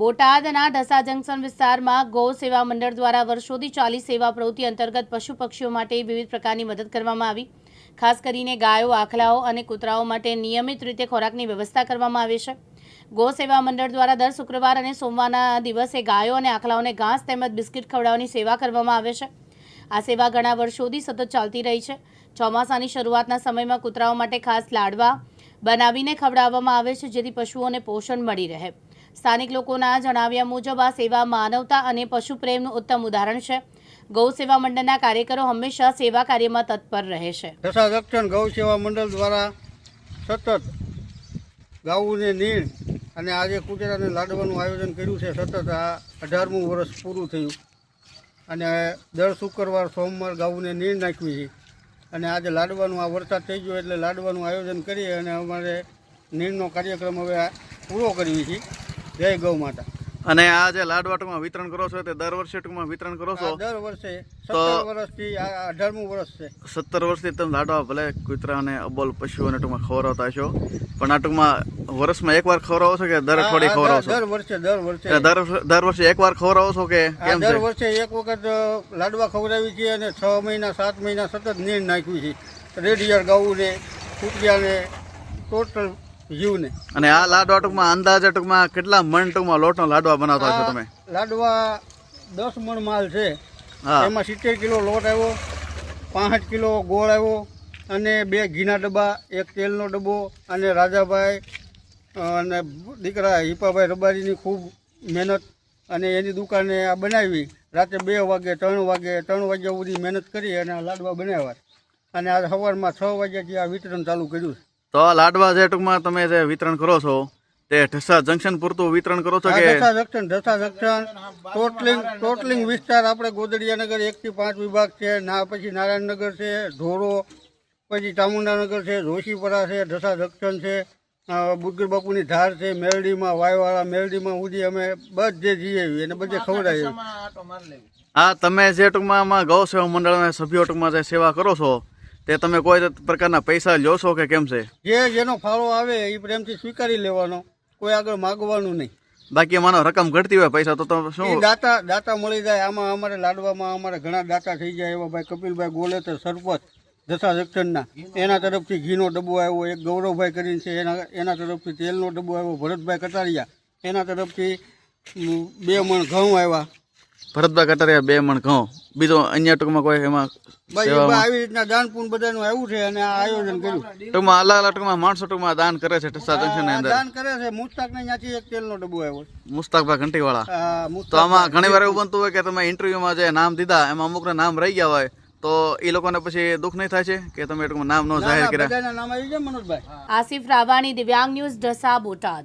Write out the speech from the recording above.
બોટાદના ઢસા જંકશન વિસ્તારમાં ગૌ સેવા મંડળ દ્વારા વર્ષોથી ચાલી સેવા પ્રવૃત્તિ અંતર્ગત પશુ પક્ષીઓ માટે વિવિધ પ્રકારની મદદ કરવામાં આવી। ખાસ કરીને ગાયો, આખલાઓ અને કૂતરાઓ માટે નિયમિત રીતે ખોરાકની વ્યવસ્થા કરવામાં આવે છે। ગૌ સેવા મંડળ દ્વારા દર શુક્રવાર અને સોમવારના દિવસે ગાયો અને આખલાઓને ઘાસ તેમજ બિસ્કિટ ખવડાવવાની સેવા કરવામાં આવે છે। આ સેવા ઘણા વર્ષોથી સતત ચાલતી રહી છે। ચોમાસાની શરૂઆતના સમયમાં કૂતરાઓ માટે ખાસ લાડવા બનાવીને ખવડાવવામાં આવે છે, જેથી પશુઓને પોષણ મળી રહે। સ્થાનિક લોકોના જણાવ્યા મુજબ આ સેવા માનવતા અને પશુ પ્રેમનું ઉત્તમ ઉદાહરણ છે। ગૌ સેવા મંડળના કાર્યકરો હંમેશા સેવા કાર્યમાં તત્પર રહે છે। ઢસા જંકશન ગૌ સેવા મંડળ દ્વારા સતત ગાઉને નીણ અને આજે કૂતરાને લાડવાનું આયોજન કર્યું છે। સતત આ 18મું વર્ષ પૂરું થયું અને દર શુક્રવાર સોમવાર ગાઉને નીણ નાખવી છે અને આજે લાડવાનું આ વરસાદ થઈ ગયો એટલે લાડવાનું આયોજન કરી અને અમારે નીણનો કાર્યક્રમ હવે પૂરો કરવી છે। જય ગૌ માતા। અને આ જે લાડવા ટૂંકમાં વિતરણ કરો છો તે દર વર્ષે ટૂંકમાં વિતરણ કરો છો? દર વર્ષે 17 વર્ષથી આ 18મું વર્ષ છે। 17 વર્ષથી તમે લાડવા ભલે કૂતરા અને અબોલ પશુઓને ટૂંકમાં ખવડાવતા છો, પણ આ ટૂંકમાં વર્ષમાં એકવાર ખવડાવો છો કે દર અઠવાડિયે ખવડાવો છો? દર વર્ષે એકવાર ખવડાવો છો કે કેમ? દર વર્ષે એક વખત લાડવા ખવડાવી છે અને 6 મહિના 7 મહિના સતત નીણ નાખ્યું છે રેડિયર ગાઉને, કૂતરિયાને, ટોટલ જીવને। અને આ લાડવા ટૂંકમાં અંદાજે ટૂંકમાં કેટલા મણ ટૂંકમાં લોટનો લાડવા બનાવતા છો તમે? લાડવા 10 મણ માલ છે। એમાં 70 કિલો લોટ આવ્યો, 5 કિલો ગોળ આવ્યો અને 2 ઘીના ડબ્બા, 1 તેલનો ડબ્બો અને રાજાભાઈ અને દીકરા હિપાભાઈ રબારીની ખૂબ મહેનત અને એની દુકાને આ બનાવી। રાતે 2 વાગે 3 વાગ્યા સુધી મહેનત કરી અને આ લાડવા બનાવ્યા અને આ સવારમાં 6 વાગ્યાથી આ વિતરણ ચાલુ કર્યું છે। તો આ લાડવા જે ટૂંકમાં તમે જે વિતરણ કરો છો તે ઢસા જંકશન પૂરતું વિતરણ કરો છો કે? ઢસા જંકશન ટોટલિંગ વિસ્તાર આપણે ગોદડિયાનગર 1 થી 5 વિભાગ છે, પછી નારાયણનગર છે, ઢોરો, પછી ચામુંડાનગર છે, જોશીપરા છે, ઢસા જંકશન છે, બુદ્ધર બાપુની ધાર છે, મેરડીમાં વાયવાળા, મેરડીમાં સુધી અમે બધે જઈએ અને બધે ખવડાવીએ। આ તમે જે ટૂંકમાં આમાં ગૌ સેવા મંડળના સભ્યો ટૂંકમાં જે સેવા કરો છો તે તમે કોઈ પ્રકારના પૈસા લ્યો છો કે કેમ છે? જેનો ફાળો આવે એ પ્રેમથી સ્વીકારી લેવાનો, કોઈ આગળ માગવાનું નહીં। બાકી માનો રકમ ઘટતી હોય પૈસા તો તમે શું દાતા મળી જાય? આમાં અમારે લાડવામાં અમારે ઘણા દાતા થઈ જાય એવા ભાઈ કપિલભાઈ ગોલેતર સરપંચ ઢસા જંકશનના, એના તરફથી ઘીનો ડબ્બો આવ્યો, એક ગૌરવભાઈ કરીને છે એના તરફથી તેલનો ડબ્બો આવ્યો, ભરતભાઈ કટારિયા એના તરફથી 2 મણ ઘઉં આવ્યા। ભરતભાઈ કટારિયા 2 મણ ઘઉં, બીજો અન્ય ટૂંકમાં કોઈ એમાં આવી રીતના દાન પૂન બધાનું આવ્યું છે અને આ આયોજન કર્યું। ટૂંકમાં અલગ અલગ ટૂંકમાં માણસો ટૂંકમાં દાન કરે છે ઢસા જંકશન અંદર? દાન કરે છે। મુસ્તાક ને ત્યાંથી 1 તેલનો ડબ્બો આવ્યો, મુસ્તાકભાઈ ઘંટીવાળા। તો આમાં ઘણી વાર એવું બનતું હોય કે તમે ઇન્ટરવ્યુમાં જે નામ દીધા એમાં અમુકના નામ રહી ગયા હોય તો એ લોકોને પછી દુઃખ નહીં થાય છે કે તમે ટૂંકમાં નામ ન જાહેર કર્યા? નામ આવી જાય મનોજભાઈ। આસિફ રાવાની, દિવ્યાંગ ન્યૂઝ, ઢસા, બોટાદ।